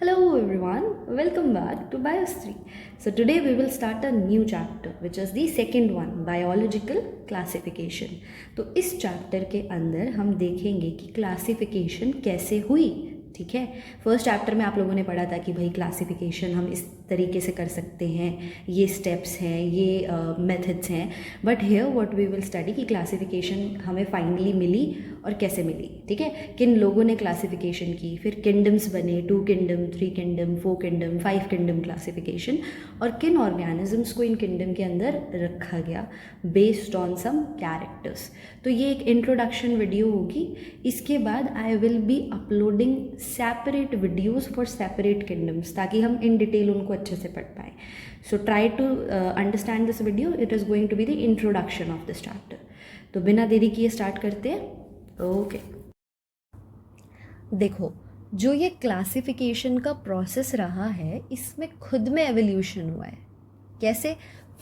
Hello everyone, welcome back to Biohistory. So today we will start a new chapter which is the second one, biological classification. तो इस chapter के अंदर हम देखेंगे कि classification कैसे हुई. ठीक है, फर्स्ट चैप्टर में आप लोगों ने पढ़ा था कि भाई क्लासिफिकेशन हम इस तरीके से कर सकते हैं, ये स्टेप्स हैं, ये मेथड्स हैं. But here what we will study कि क्लासिफिकेशन हमें फाइनली मिली और कैसे मिली. ठीक है, किन लोगों ने क्लासिफिकेशन की, फिर किंगडम्स बने, 2 kingdom, 3 kingdom, 4 kingdom, 5 kingdom classification, और किन ऑर्गेनिजम्स को इन किंगडम के अंदर रखा गया बेस्ड ऑन सम कैरेक्टर्स. तो ये एक इंट्रोडक्शन वीडियो होगी. इसके बाद I will be uploading separate videos for separate kingdoms ताकि हम इन डिटेल उनको अच्छे से पढ़ पाएँ. So try to understand this video. It is going to be the introduction of this chapter. तो बिना देरी किए स्टार्ट करते हैं. ओके, देखो, जो ये क्लासिफिकेशन का प्रोसेस रहा है इसमें खुद में एवोल्यूशन हुआ है. कैसे?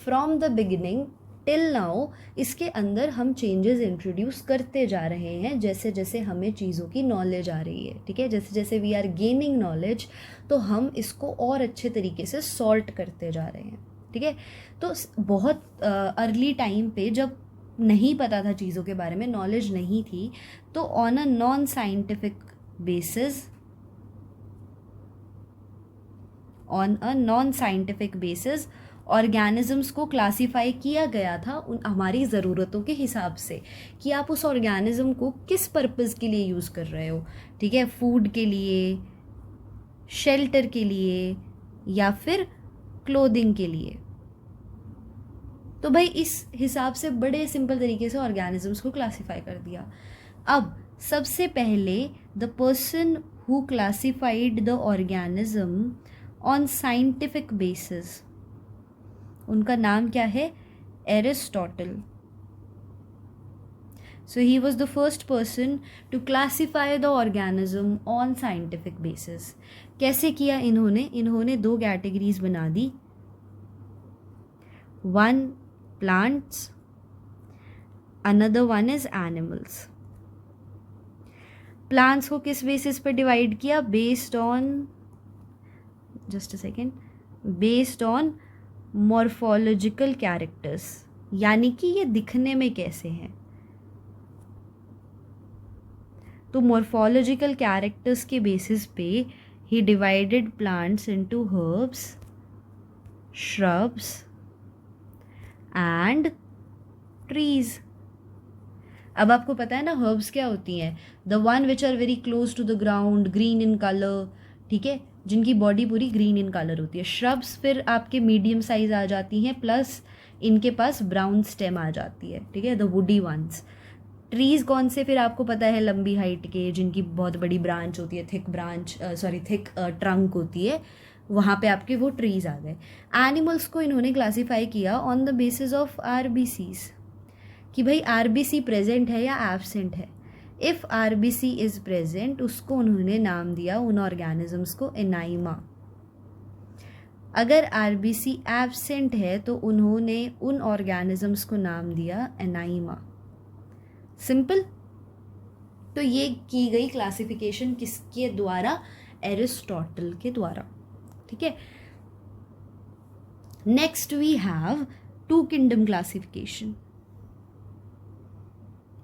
From the beginning till now इसके अंदर हम चेंजेस इंट्रोड्यूस करते जा रहे हैं जैसे जैसे हमें चीज़ों की नॉलेज आ रही है. ठीक है, जैसे जैसे वी आर गेनिंग नॉलेज तो हम इसको और अच्छे तरीके से सॉर्ट करते जा रहे हैं. ठीक है, तो बहुत अर्ली टाइम पे जब नहीं पता था चीज़ों के बारे में, नॉलेज नहीं थी, तो on a non scientific basis organisms को क्लासीफाई किया गया था हमारी ज़रूरतों के हिसाब से कि आप उस ऑर्गेनिज्म को किस पर्पज़ के लिए यूज़ कर रहे हो. ठीक है, फूड के लिए, शेल्टर के लिए, या फिर क्लोथिंग के लिए. तो भाई इस हिसाब से बड़े सिंपल तरीके से ऑर्गेनिजम्स को क्लासीफाई कर दिया. अब सबसे पहले the person who classified the organism on scientific basis, उनका नाम क्या है? Aristotle. So he was the first person to classify the organism on scientific basis. कैसे किया इन्होंने 2 कैटेगरीज बना दी. One plants, another one is animals. Plants को किस बेसिस पर डिवाइड किया? बेस्ड ऑन मॉर्फोलॉजिकल कैरेक्टर्स, यानी कि ये दिखने में कैसे हैं. तो मॉर्फोलॉजिकल कैरेक्टर्स के बेसिस पे ही divided plants into herbs, shrubs and trees. अब आपको पता है ना हर्ब्स क्या होती हैं? The one which are very close to the ground, green in colour. ठीक है, जिनकी बॉडी पूरी ग्रीन इन कलर होती है. श्रब्स फिर आपके मीडियम साइज आ जाती हैं, प्लस इनके पास ब्राउन स्टेम आ जाती है. ठीक है, द वुडी वंस. ट्रीज कौन से? फिर आपको पता है लंबी हाइट के, जिनकी बहुत बड़ी ब्रांच होती है, थिक ट्रंक होती है, वहाँ पे आपके वो ट्रीज आ गए. एनिमल्स को इन्होंने क्लासीफाई किया on the basis of RBCs कि भाई आरबीसी प्रेजेंट है या एब्सेंट है. इफ़ आरबीसी इज़ प्रेजेंट उसको उन्होंने नाम दिया उन ऑर्गेनिजम्स को एनाइमा. अगर आरबीसी एब्सेंट है तो उन्होंने उन ऑर्गेनिजम्स को नाम दिया एनाइमा. सिंपल. तो ये की गई क्लासिफिकेशन किसके द्वारा? एरिस्टोटल के द्वारा. ठीक है, next we have 2 kingdom classification.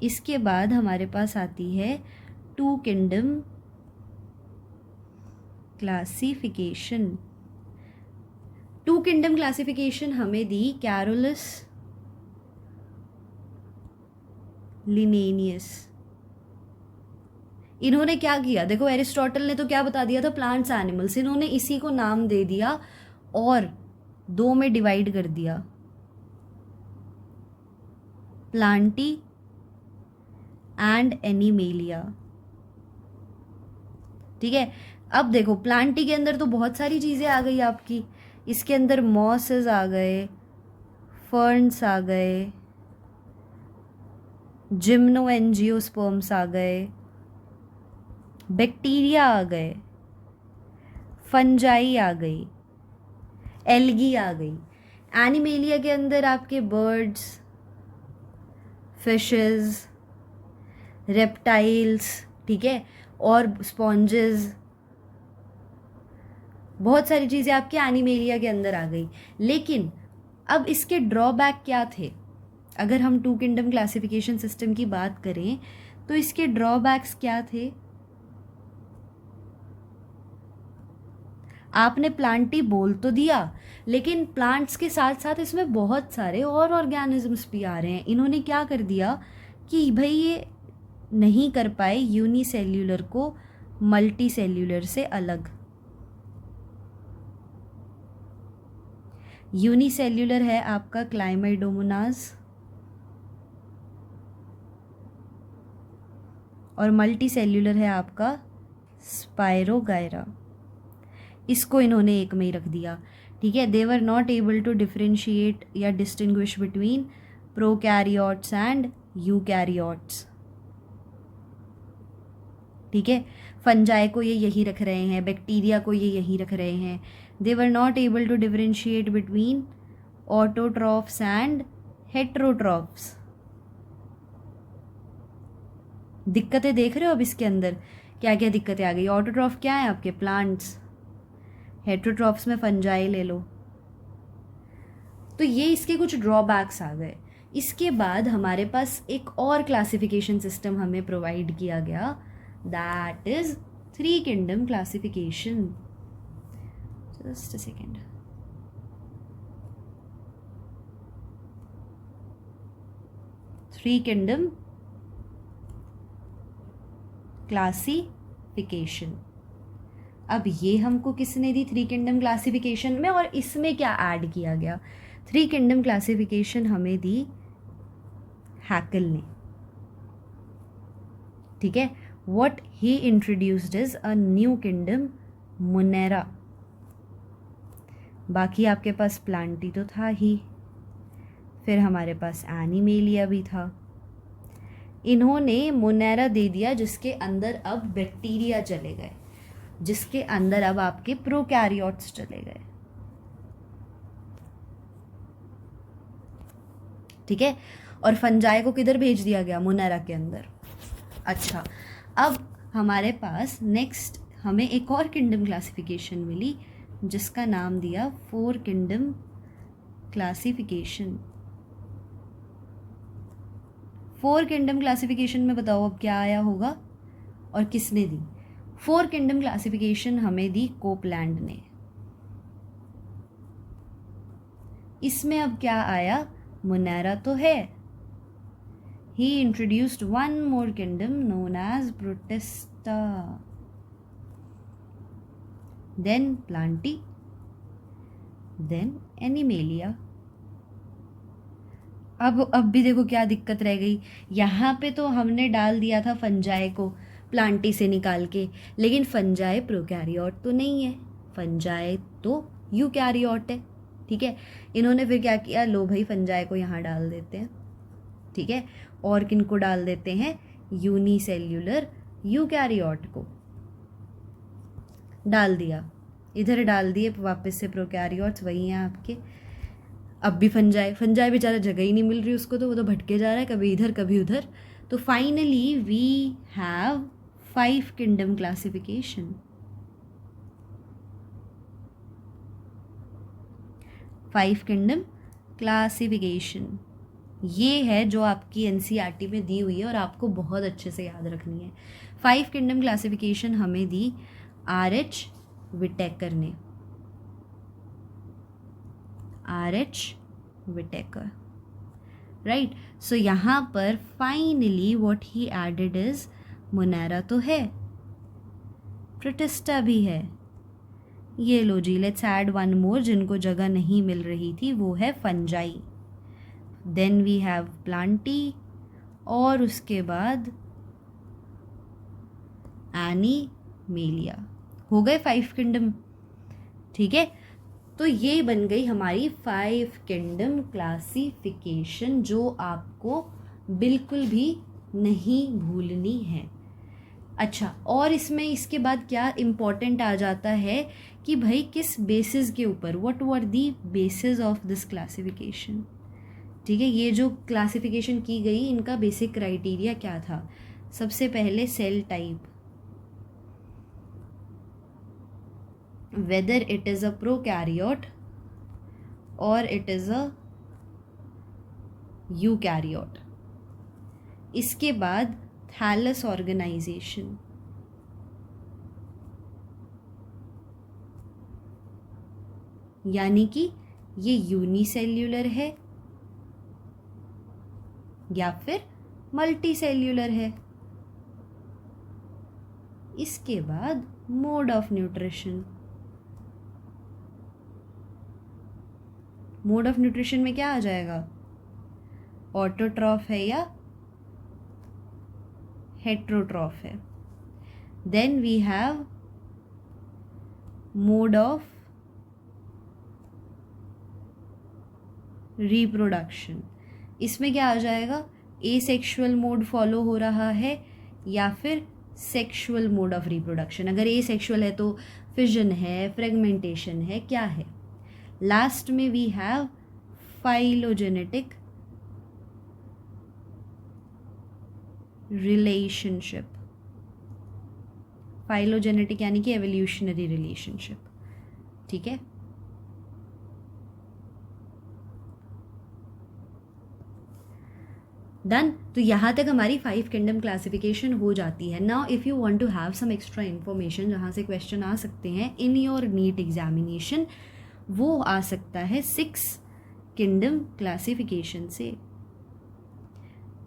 इसके बाद हमारे पास आती है 2 किंगडम क्लासिफिकेशन. 2 किंगडम क्लासिफिकेशन हमें दी कैरोलस लिनेनियस. इन्होंने क्या किया? देखो, एरिस्टोटल ने तो क्या बता दिया था? Plants, animals. इन्होंने इसी को नाम दे दिया और 2 में डिवाइड कर दिया, प्लांटी एंड एनिमेलिया. ठीक है, अब देखो प्लांटी के अंदर तो बहुत सारी चीज़ें आ गई आपकी. इसके अंदर मॉसेस आ गए, फर्न्स आ गए, जिम्नोएंजियोस्पर्म्स आ गए, बैक्टीरिया आ गए, फंजाई आ गई, एल्गी आ गई. एनिमेलिया के अंदर आपके बर्ड्स, फिशेस, रेप्टाइल्स. ठीक है, और स्पॉन्जेस, बहुत सारी चीज़ें आपके एनिमेलिया के अंदर आ गई। लेकिन अब इसके ड्रॉबैक क्या थे? अगर हम टू किंगडम क्लासिफिकेशन सिस्टम की बात करें तो इसके ड्रॉबैक्स क्या थे? आपने प्लांटी बोल तो दिया, लेकिन प्लांट्स के साथ साथ इसमें बहुत सारे और ऑर्गेनिजम्स भी आ रहे हैं। इन्होंने क्या कर दिया कि भाई ये नहीं कर पाए यूनिसेल्यूलर को मल्टी सेल्यूलर से अलग। यूनिसेल्यूलर है आपका क्लाइमेडोमोनास और मल्टी सेल्यूलर है आपका स्पायरोगायरा। इसको इन्होंने एक में ही रख दिया, ठीक है। They were not able to differentiate या distinguish between prokaryotes and eukaryotes, ठीक है। फंजाई को ये यही रख रहे हैं, बैक्टीरिया को ये यही रख रहे हैं। They were not able to differentiate between autotrophs and heterotrophs. दिक्कतें देख रहे हो अब इसके अंदर क्या क्या दिक्कतें आ गई। ऑटोट्रॉफ क्या है आपके? प्लांट्स। हेट्रोट्रॉफ्स में फंजाई ले लो। तो ये इसके कुछ ड्रॉबैक्स आ गए। इसके बाद हमारे पास एक और क्लासिफिकेशन सिस्टम हमें प्रोवाइड किया गया, that is three kingdom classification. Just a second. Three kingdom classification. अब ये हमको किसने दी? थ्री किंगडम क्लासिफिकेशन में। और इसमें क्या ऐड किया गया? थ्री किंगडम क्लासिफिकेशन हमें दी हैकल ने, ठीक है। What he introduced is a new kingdom Monera. बाकी आपके पास प्लांटी तो था ही, फिर हमारे पास एनिमेलिया भी था। इन्होंने मोनेरा दे दिया जिसके अंदर अब बैक्टीरिया चले गए, जिसके अंदर अब आपके प्रोकैरियोट्स चले गए, ठीक है। और फंजाई को किधर भेज दिया गया? मोनेरा के अंदर। अच्छा, अब हमारे पास नेक्स्ट हमें एक और किंगडम क्लासिफिकेशन मिली जिसका नाम दिया four kingdom classification. Four kingdom classification में बताओ अब क्या आया होगा और किसने दी? फोर किंगडम क्लासिफिकेशन हमें दी कोपलैंड ने। इसमें अब क्या आया? मोनेरा तो है, he introduced one more kingdom known as Protista, then Plantae, then Animalia। अब भी देखो क्या दिक्कत रह गई। यहाँ पे तो हमने डाल दिया था फंजाई को प्लांटी से निकाल के, लेकिन फंजाई प्रोकैरियोट तो नहीं है, फंजाई तो यूकैरियोट है, ठीक है। इन्होंने फिर क्या किया? लो भाई फंजाई को यहाँ डाल देते हैं, ठीक है। और किन को डाल देते हैं? यूनिसेल्यूलर यूकैरियोट को डाल दिया, इधर डाल दिए वापस से प्रोकैरियोट्स वही हैं आपके। अब भी फंजाई बेचारा जगह ही नहीं मिल रही उसको, तो वो तो भटके जा रहा है कभी इधर कभी उधर। तो finally we have five kingdom classification. Five kingdom classification ये है जो आपकी एनसीईआरटी में दी हुई है और आपको बहुत अच्छे से याद रखनी है। फाइव किंगडम क्लासिफिकेशन हमें दी RH विटेकर ने, RH विटेकर, राइट। सो यहाँ पर finally what he added is Monera तो है, प्रोटिस्टा भी है। ये लो जी, लेट्स ऐड वन मोर जिनको जगह नहीं मिल रही थी, वो है fungi. Then we have Plantae और उसके बाद एनिमेलिया। हो गए फाइव किंगडम, ठीक है। तो ये बन गई हमारी फाइव किंगडम क्लासिफिकेशन जो आपको बिल्कुल भी नहीं भूलनी है। अच्छा, और इसमें इसके बाद क्या इम्पोर्टेंट आ जाता है कि भाई किस बेसिस के ऊपर, what were the basis of this classification, ठीक है। ये जो क्लासिफिकेशन की गई इनका बेसिक क्राइटेरिया क्या था? सबसे पहले cell type, whether it is a prokaryote or it is a eukaryote. इसके बाद थैलस ऑर्गेनाइजेशन, यानी कि ये यूनिसेल्यूलर है या फिर मल्टीसेल्यूलर है। इसके बाद mode of nutrition, mode of nutrition में क्या आ जाएगा, ऑटोट्रॉफ है या हेट्रोट्रॉफ है। Then we have mode of reproduction, इसमें क्या आ जाएगा, एसेक्सुअल मोड फॉलो हो रहा है या फिर सेक्सुअल मोड ऑफ रिप्रोडक्शन। अगर एसेक्सुअल है तो फिजन है, फ्रेगमेंटेशन है, क्या है। लास्ट में we have phylogenetic relationship, phylogenetic यानी कि एवोल्यूशनरी रिलेशनशिप, ठीक है। डन। तो यहाँ तक हमारी 5 किंगडम क्लासिफिकेशन हो जाती है। Now if you want to have some extra information जहाँ से क्वेश्चन आ सकते हैं इन योर नीट एग्जामिनेशन, वो आ सकता है 6 किंगडम क्लासिफिकेशन से।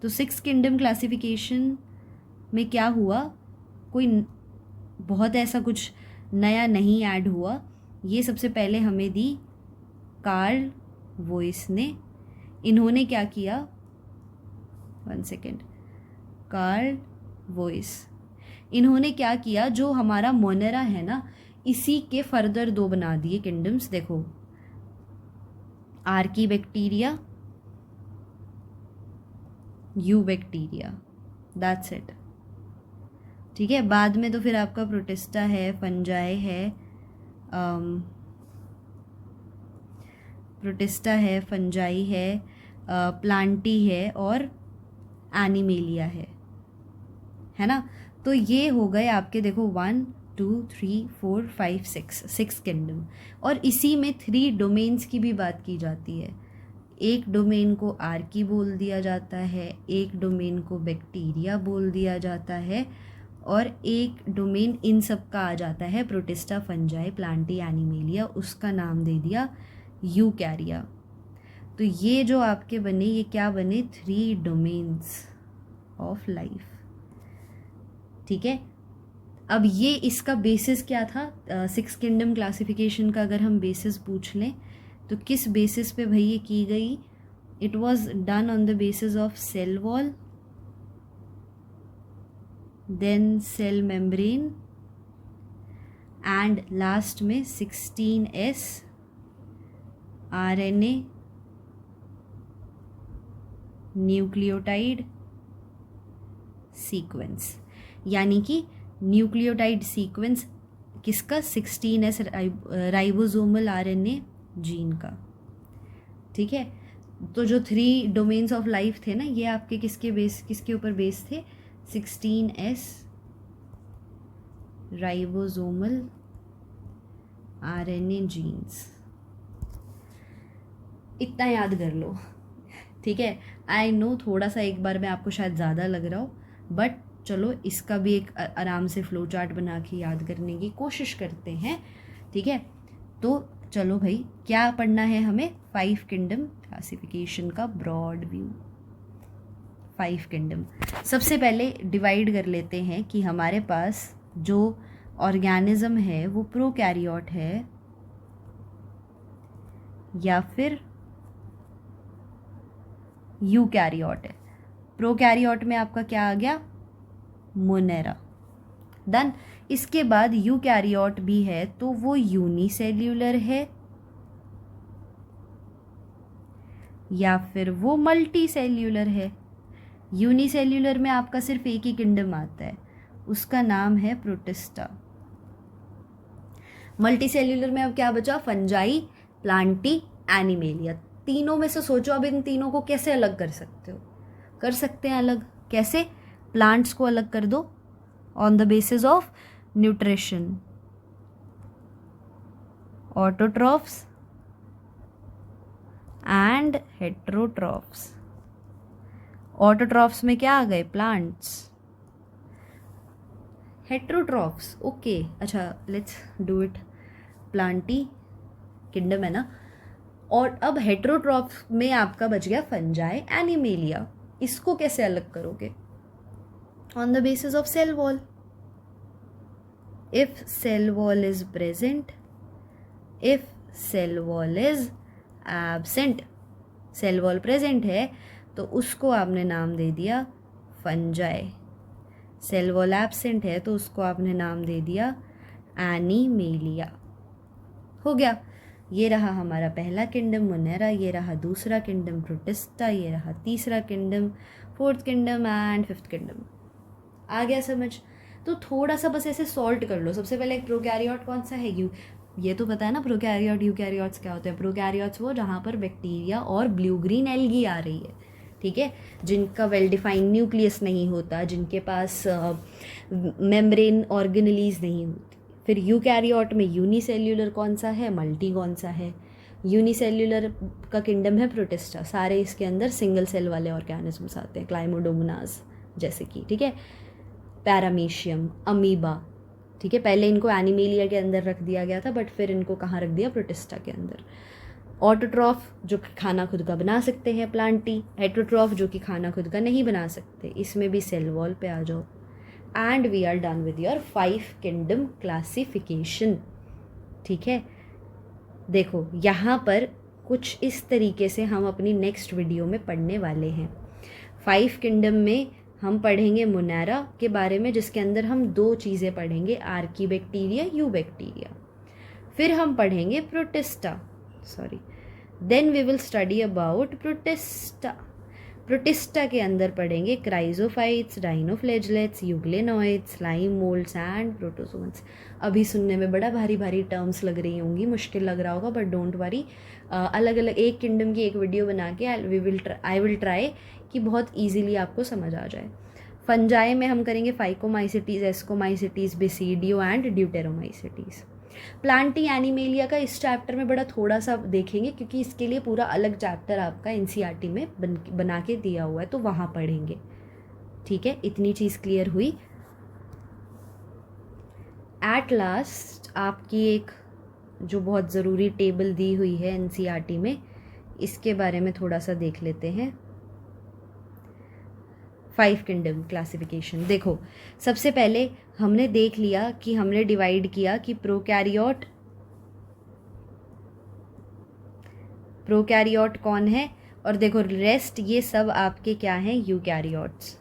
तो 6 किंगडम क्लासिफिकेशन में क्या हुआ, कोई बहुत ऐसा कुछ नया नहीं ऐड हुआ। ये सबसे पहले हमें दी कार्ल वोइस ने। इन्होंने क्या किया, 1 सेकेंड, कार्ल वोइस, इन्होंने क्या किया, जो हमारा मोनेरा है ना, इसी के फर्दर 2 बना दिए किंगडम्स। देखो, आर्कीबैक्टीरिया, यूबैक्टीरिया, दैट्स इट, ठीक है। बाद में तो फिर आपका प्रोटिस्टा है, फंजाई है, प्रोटिस्टा है, फंजाई है, प्लांटी है और एनिमेलिया है ना। तो ये हो गए आपके, देखो 1 2 3 4 5 6 किंगडम। और इसी में 3 डोमेन्स की भी बात की जाती है। एक डोमेन को आर्की बोल दिया जाता है, एक डोमेन को बैक्टीरिया बोल दिया जाता है, और एक डोमेन इन सब का आ जाता है प्रोटिस्टा, फंजाई, प्लांटी, एनिमेलिया, उसका नाम दे दिया यूकैरिया। तो ये जो आपके बने, ये क्या बने, 3 डोमेन्स ऑफ लाइफ, ठीक है। अब ये इसका बेसिस क्या था, 6 किंगडम क्लासिफिकेशन का अगर हम बेसिस पूछ लें तो किस बेसिस पे भाई ये की गई, it was done on the basis of cell wall, then cell membrane, and last में 16S RNA न्यूक्लियोटाइड सीक्वेंस। यानी कि न्यूक्लियोटाइड सीक्वेंस किसका, 16S राइबोसोमल RNA जीन का, ठीक है। तो जो 3 डोमेन्स ऑफ लाइफ थे ना, ये आपके किसके ऊपर बेस थे, 16S राइबोसोमल RNA जीन्स। इतना याद कर लो, ठीक है। आई नो थोड़ा सा एक बार में आपको शायद ज़्यादा लग रहा हो, बट चलो इसका भी एक आराम से फ्लो चार्ट बना के याद करने की कोशिश करते हैं, ठीक है। तो चलो भाई, क्या पढ़ना है हमें, 5 किंगडम क्लासिफिकेशन का ब्रॉड व्यू। 5 किंगडम, सबसे पहले डिवाइड कर लेते हैं कि हमारे पास जो ऑर्गेनिज्म है वो प्रोकैरियोट है या फिर यूकैरियोट है। प्रोकैरियोट में आपका क्या आ गया, मोनेरा। डन। इसके बाद यूकैरियोट भी है तो वो यूनिसेल्यूलर है या फिर वो मल्टी सेल्यूलर है। यूनिसेल्यूलर में आपका सिर्फ एक ही किंगडम आता है, उसका नाम है प्रोटिस्टा। मल्टी सेल्यूलर में अब क्या बचा, फंजाई, प्लांटी, एनिमेलिया। तीनों में से सोचो अब इन तीनों को कैसे अलग कर सकते हो, कर सकते हैं अलग, कैसे, प्लांट्स को अलग कर दो on the basis of nutrition, autotrophs and heterotrophs. Autotrophs में क्या आ गए? प्लांट्स। हेट्रोट्रॉफ्स, ओके, अच्छा let's do it. Plantae kingdom है ना। और अब हेट्रोट्रॉफ में आपका बच गया फंजाई, एनिमेलिया। इसको कैसे अलग करोगे? On the basis of cell wall. If cell wall is present, if cell wall is absent, cell wall present है तो उसको आपने नाम दे दिया फंजाई। सेल वॉल एब्सेंट है तो उसको आपने नाम दे दिया एनिमेलिया। हो गया। ये रहा हमारा पहला किंगडम मोनेरा, ये रहा दूसरा किंगडम प्रोटिस्टा, ये रहा तीसरा kingdom, fourth kingdom and fifth kingdom. आ गया समझ? तो थोड़ा सा बस ऐसे सॉल्ट कर लो। सबसे पहले एक प्रोकैरियोट कौन सा है? ये तो पता है ना प्रोकैरियोट यूकैरियोट्स क्या होते हैं। प्रोकैरियोट्स वो जहाँ पर बैक्टीरिया और ब्लू ग्रीन एल्गी आ रही है, ठीक है, जिनका वेल डिफाइंड न्यूक्लियस नहीं होता, जिनके पास मेम्ब्रेन ऑर्गेनेलीज नहीं होती। फिर यूकैरियोट में यूनिसेल्यूलर कौन सा है, मल्टी कौन सा है? यूनिसेल्यूलर का किंगडम है प्रोटिस्टा, सारे इसके अंदर सिंगल सेल वाले ऑर्गेनिजम्स आते हैं, क्लाइमोडोमोनास जैसे कि, ठीक है, पैरामीशियम, अमीबा, ठीक है। पहले इनको एनिमेलिया के अंदर रख दिया गया था, बट फिर इनको कहाँ रख दिया? प्रोटिस्टा के अंदर। ऑटोट्रॉफ जो खाना खुद का बना सकते हैं, प्लांटी। हेट्रोट्रॉफ जो कि खाना खुद का नहीं बना सकते। इसमें भी सेल वॉल पे आ जाओ। And we are done with your 5 kingdom classification, ठीक है। देखो यहाँ पर कुछ इस तरीके से हम अपनी नेक्स्ट वीडियो में पढ़ने वाले हैं। 5 किंगडम में हम पढ़ेंगे मोनेरा के बारे में, जिसके अंदर हम 2 चीज़ें पढ़ेंगे, आर्कीबैक्टीरिया, यूबैक्टीरिया। फिर हम पढ़ेंगे protista, then we will study about protista. Protista के अंदर पढ़ेंगे chrysophytes, dinoflagellates, euglenoids, slime moulds and protozoans. अभी सुनने में बड़ा भारी भारी टर्म्स लग रही होंगी, मुश्किल लग रहा होगा, बट डोंट वरी, अलग अलग एक किंगडम की एक वीडियो बना के आई विल ट्राई कि बहुत ईजिली आपको समझ आ जाए। फंजाई में हम करेंगे phycomycetes, ascomycetes, basidio and deuteromycetes. Plantae animalia का इस चैप्टर में बड़ा थोड़ा सा देखेंगे, क्योंकि इसके लिए पूरा अलग चैप्टर आपका एनसीईआरटी में बना के दिया हुआ है, तो वहाँ पढ़ेंगे, ठीक है। इतनी चीज़ क्लियर हुई। एट लास्ट आपकी एक जो बहुत ज़रूरी टेबल दी हुई है एनसीईआरटी में, इसके बारे में थोड़ा सा देख लेते हैं। 5 किंगडम क्लासिफिकेशन। देखो सबसे पहले हमने देख लिया कि हमने डिवाइड किया कि प्रोकैरियोट कौन है, और देखो रेस्ट ये सब आपके क्या हैं? यूकैरियोट्स,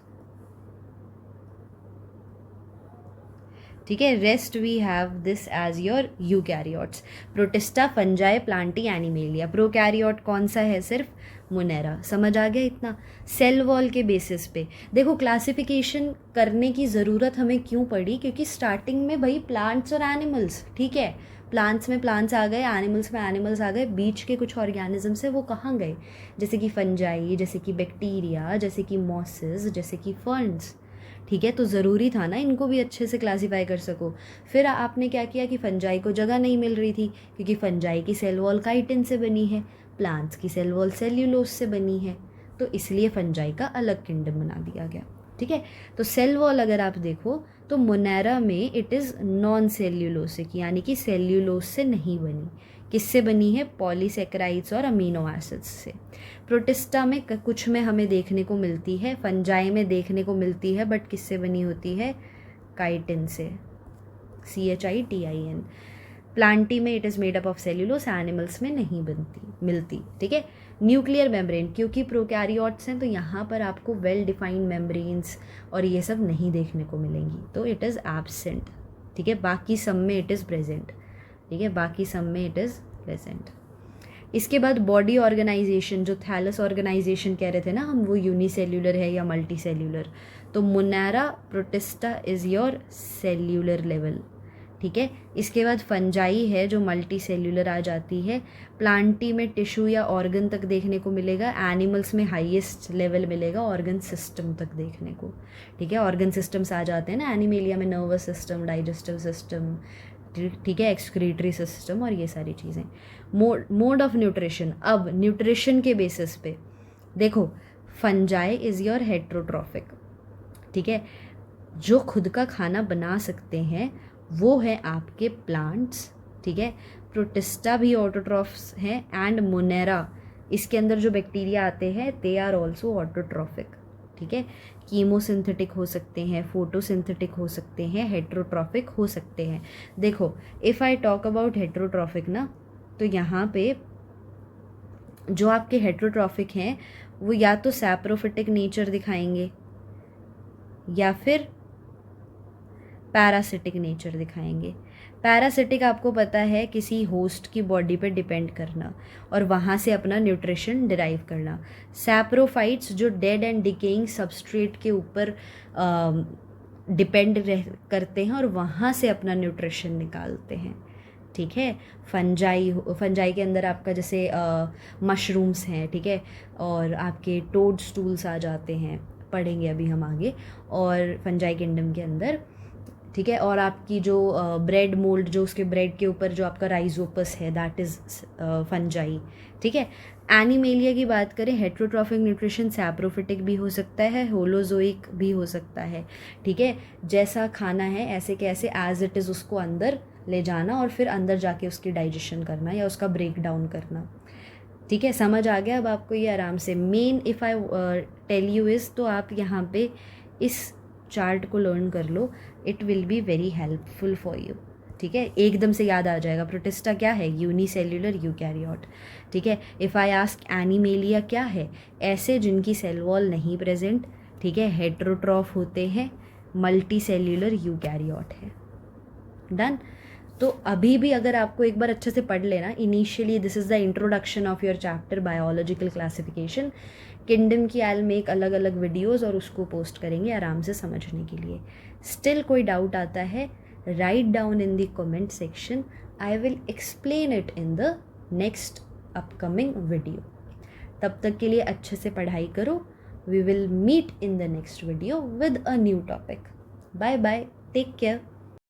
ठीक है। Rest we have this as your eukaryotes. Protista, fungi, plantae, animalia. Prokaryote कौन सा है? सिर्फ मोनेरा। समझ आ गया इतना? सेल वॉल के बेसिस पे देखो क्लासिफिकेशन करने की ज़रूरत हमें क्यों पड़ी? क्योंकि स्टार्टिंग में भाई प्लांट्स और एनिमल्स, ठीक है, प्लांट्स में प्लांट्स आ गए, एनिमल्स में एनिमल्स आ गए, बीच के कुछ ऑर्गेनिजम्स है वो कहाँ गए? जैसे कि फंजाई, जैसे कि बैक्टीरिया, जैसे कि मॉसेस, जैसे कि फर्न्स, ठीक है। तो ज़रूरी था ना इनको भी अच्छे से क्लासीफाई कर सको। फिर आपने क्या किया कि फंजाई को जगह नहीं मिल रही थी, क्योंकि फंजाई की सेल वॉल काइटिन से बनी है, प्लांट्स की सेल वॉल सेल्यूलोज से बनी है, तो इसलिए फंजाई का अलग किंगडम बना दिया गया, ठीक है। तो सेल वॉल अगर आप देखो तो मोनेरा में इट इज़ नॉन सेल्यूलोसिक, यानी कि सेल्यूलोज से नहीं बनी। किससे बनी है? पॉलीसेकेराइड्स और अमीनो एसिड्स से। प्रोटिस्टा में कुछ में हमें देखने को मिलती है, फंजाई में देखने को मिलती है, बट किससे बनी होती है? काइटिन से, CHITIN। प्लांटी में it is made up of cellulose, animals में नहीं मिलती, ठीक है। न्यूक्लियर मेम्ब्रेन, क्योंकि प्रोकैरियोट्स हैं तो यहाँ पर आपको वेल डिफाइंड मेम्ब्रेन्स और ये सब नहीं देखने को मिलेंगी, तो इट इज़ एब्सेंट, ठीक है। बाकी सब में इट इज़ प्रेजेंट, ठीक है, बाकी सब में इट इज़ प्रेजेंट। इसके बाद बॉडी ऑर्गेनाइजेशन, जो थैलस ऑर्गेनाइजेशन कह रहे थे ना हम, वो यूनिसेल्यूलर है या मल्टी सेल्यूलर? तो Monera, protista is your cellular level, ठीक है। इसके बाद फंजाई है जो मल्टी सेल्यूलर आ जाती है। प्लांटी में टिश्यू या ऑर्गन तक देखने को मिलेगा, एनिमल्स में हाईएस्ट लेवल मिलेगा ऑर्गन सिस्टम तक देखने को, ठीक है। ऑर्गन सिस्टम्स आ जाते हैं ना एनिमेलिया में, नर्वस सिस्टम, डाइजेस्टिव सिस्टम, ठीक है, एक्सक्रीटरी सिस्टम और ये सारी चीज़ें। मोड ऑफ न्यूट्रिशन, अब न्यूट्रिशन के बेसिस पे देखो, फंजाई इज़ योर हेट्रोट्रॉफिक, ठीक है, जो खुद का खाना बना सकते हैं वो है आपके प्लांट्स, ठीक है। प्रोटिस्टा भी ऑटोट्रॉफ्स हैं एंड मोनेरा, इसके अंदर जो बैक्टीरिया आते हैं दे आर ऑल्सो ऑटोट्रॉफिक, ठीक है। कीमोसिंथेटिक हो सकते हैं, फोटोसिंथेटिक हो सकते हैं, हेट्रोट्रॉफिक हो सकते हैं। देखो if I talk about heterotrophic ना, तो यहाँ पे जो आपके हेट्रोट्रॉफिक हैं वो या तो सैप्रोफिटिक नेचर दिखाएंगे या फिर पैरासिटिक नेचर दिखाएंगे। पैरासिटिक आपको पता है किसी होस्ट की बॉडी पे डिपेंड करना और वहाँ से अपना न्यूट्रिशन डिराइव करना। सैप्रोफाइट्स जो डेड एंड डिकेइंग सबस्ट्रेट के ऊपर डिपेंड करते हैं और वहाँ से अपना न्यूट्रिशन निकालते हैं, ठीक है। फंजाई के अंदर आपका जैसे मशरूम्स हैं, ठीक है, और आपके टोड स्टूल्स आ जाते हैं, पढ़ेंगे अभी हम आगे, और फंजाई किंगडम के अंदर, ठीक है। और आपकी जो ब्रेड मोल्ड, जो उसके ब्रेड के ऊपर जो आपका राइजोपस है दैट इज़ फंजाई, ठीक है। एनिमेलिया की बात करें, हेट्रोट्रॉफिक न्यूट्रिशन सैप्रोफिटिक भी हो सकता है, होलोजोइक भी हो सकता है, ठीक है। जैसा खाना है ऐसे के ऐसे एज इट इज़ उसको अंदर ले जाना और फिर अंदर जाके उसकी डाइजेशन करना या उसका ब्रेक डाउन करना, ठीक है। समझ आ गया अब आपको ये आराम से। Main if I tell you is, तो आप यहाँ पे इस चार्ट को लर्न कर लो, it will be very helpful for you, ठीक है। एकदम से याद आ जाएगा प्रोटिस्टा क्या है, यूनिसेल्युलर यूकैरियोट, ठीक है। इफ़ आई आस्क एनिमेलिया क्या है, ऐसे जिनकी सेल वॉल नहीं प्रेजेंट, ठीक है, हेट्रोट्रॉफ होते हैं, मल्टी सेल्युलर यूकैरियोट है। डन। तो अभी भी अगर आपको एक बार अच्छे से पढ़ लेना, initially this is the introduction of your chapter biological classification. Kingdom की आई विल मेक अलग अलग वीडियोज़ और उसको पोस्ट करेंगे आराम से समझने के लिए। स्टिल कोई डाउट आता है, right down in the comment section, I will explain it in the next upcoming video. तब तक के लिए अच्छे से पढ़ाई करो। We will meet in the next video with a new topic. Bye bye, take care.